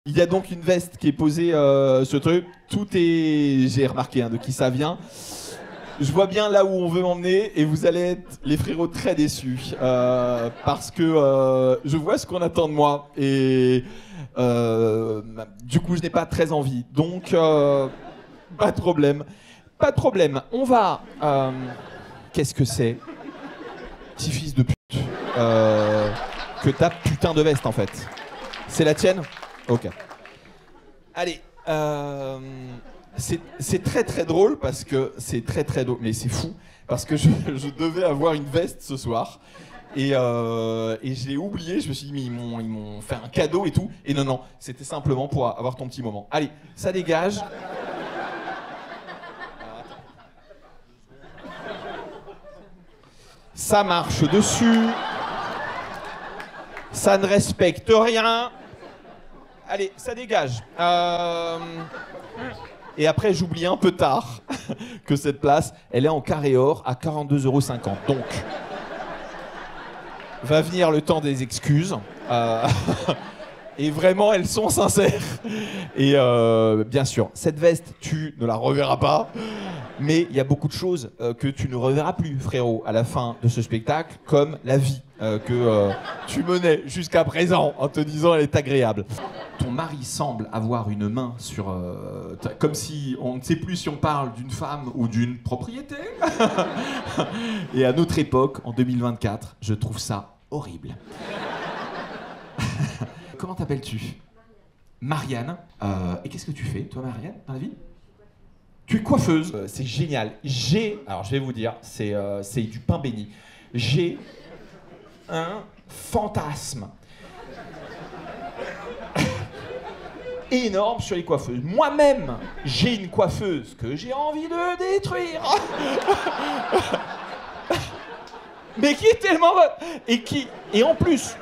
Il y a donc une veste qui est posée, ce truc. Tout est... J'ai remarqué de qui ça vient. Je vois bien là où on veut m'emmener et vous allez être, les frérots, très déçus. Parce que je vois ce qu'on attend de moi. Et du coup, je n'ai pas très envie. Donc, pas de problème. Pas de problème. On va... Qu'est-ce que c'est? Petit fils de pute. Que ta putain de veste, en fait. C'est la tienne? Ok. Allez, c'est très très drôle parce que c'est très très drôle, mais c'est fou parce que je devais avoir une veste ce soir et je l'ai oublié. Je me suis dit mais ils m'ont fait un cadeau et tout, et non, c'était simplement pour avoir ton petit moment. Allez, ça dégage. Ça marche dessus. Ça ne respecte rien. Allez, ça dégage. Et après, j'oublie un peu tard que cette place, elle est en carré or à 42,50 €. Donc, va venir le temps des excuses. Et vraiment, elles sont sincères. Et bien sûr, cette veste, tu ne la reverras pas. Mais il y a beaucoup de choses que tu ne reverras plus, frérot, à la fin de ce spectacle, comme la vie que tu menais jusqu'à présent en te disant elle est agréable. Ton mari semble avoir une main sur... comme si on ne sait plus si on parle d'une femme ou d'une propriété. Et à notre époque, en 2024, je trouve ça horrible. Comment t'appelles-tu? Marianne. Et qu'est-ce que tu fais, toi, Marianne, dans la vie? Tu es coiffeuse. C'est génial. Alors je vais vous dire, c'est du pain béni. J'ai un fantasme énorme sur les coiffeuses. Moi-même, j'ai une coiffeuse que j'ai envie de détruire. Mais qui est tellement bonne. Et en plus,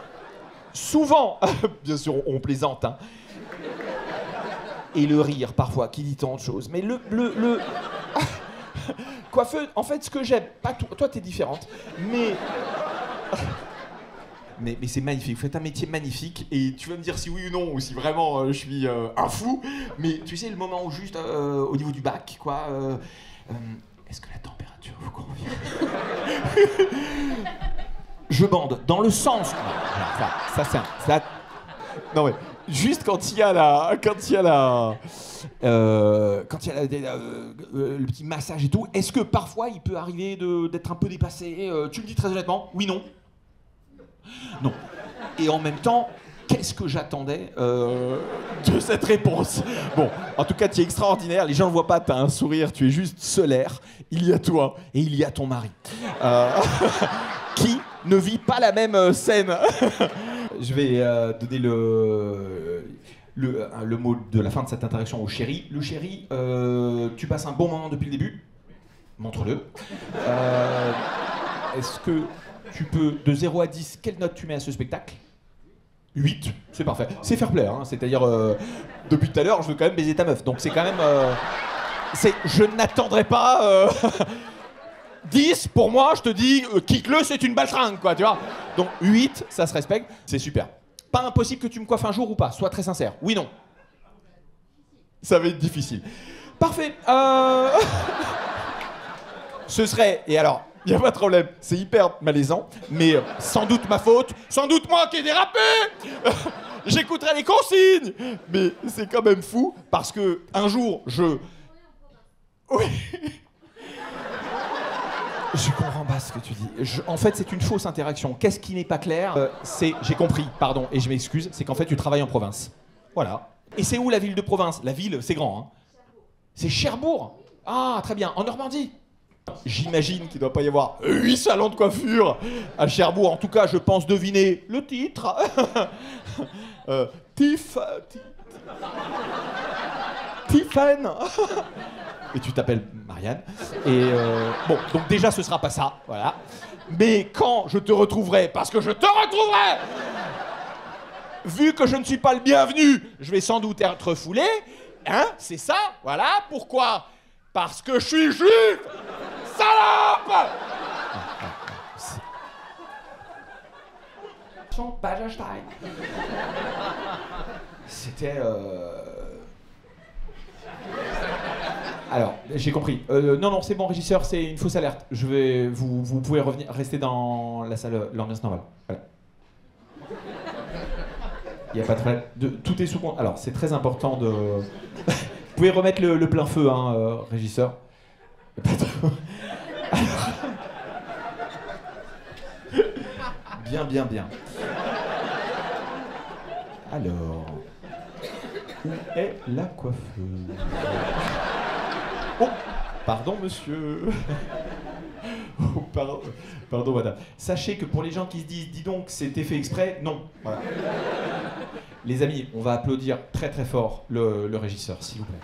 souvent, bien sûr, on plaisante, hein. Et le rire, parfois, qui dit tant de choses. Mais le coiffeuse, en fait, ce que j'aime, pas toi, t'es différente, mais c'est magnifique. Vous faites un métier magnifique, et tu vas me dire si oui ou non, ou si vraiment je suis un fou. Mais tu sais, le moment où juste au niveau du bac, quoi. Est-ce que la température vous convient? Je bande dans le sens. Ça. Non mais. Juste quand il y a le petit massage et tout, est-ce que parfois il peut arriver d'être un peu dépassé? Tu me dis très honnêtement, oui, non? Non. Et en même temps, qu'est-ce que j'attendais de cette réponse? Bon, en tout cas, tu es extraordinaire, les gens ne voient pas, tu as un sourire, tu es juste solaire. Il y a toi et il y a ton mari. Qui ne vit pas la même scène. Je vais donner le mot de la fin de cette interaction au chéri. Le chéri, tu passes un bon moment depuis le début. Montre-le. Est-ce que tu peux, de 0 à 10, quelle note tu mets à ce spectacle? 8, c'est parfait. C'est fair play, hein. C'est-à-dire, depuis tout à l'heure, je veux quand même baiser ta meuf. Donc c'est quand même... je n'attendrai pas... 10, pour moi, je te dis, kick-le, c'est une baltringue, quoi, tu vois. Donc 8, ça se respecte, c'est super. Pas impossible que tu me coiffes un jour ou pas, sois très sincère. Oui, non. Ça va être difficile. Parfait. Ce serait, et alors, il n'y a pas de problème, c'est hyper malaisant, mais sans doute ma faute, sans doute moi qui ai dérapé. J'écouterai les consignes. Mais c'est quand même fou, parce que un jour, Oui. Je comprends pas ce que tu dis. En fait, c'est une fausse interaction. Qu'est-ce qui n'est pas clair? J'ai compris, pardon, et je m'excuse, c'est qu'en fait, tu travailles en province. Voilà. Et c'est où la ville de province? La ville, c'est grand, hein. C'est Cherbourg. Ah, très bien. En Normandie. J'imagine qu'il ne doit pas y avoir 8 salons de coiffure à Cherbourg. En tout cas, je pense deviner le titre. Tiffen. Et tu t'appelles Marianne. Et bon, donc déjà ce sera pas ça, voilà. Mais quand je te retrouverai, parce que je te retrouverai, vu que je ne suis pas le bienvenu, je vais sans doute être refoulé, hein, c'est ça, voilà. Pourquoi? Parce que je suis juif, salope. C'était... Alors, j'ai compris. Non, non, c'est bon, régisseur, c'est une fausse alerte. Vous pouvez revenir, rester dans la salle, l'ambiance normale. Voilà. Il n'y a pas de problème. Tout est sous compte. Alors, c'est très important de... Vous pouvez remettre le plein feu, hein, régisseur. Alors... Bien, bien, bien. Alors... Où est la coiffeuse? Oh, pardon, monsieur. Oh, pardon, madame. Sachez que pour les gens qui se disent, dis donc, c'était fait exprès, non. Voilà. Les amis, on va applaudir très très fort le régisseur, s'il vous plaît.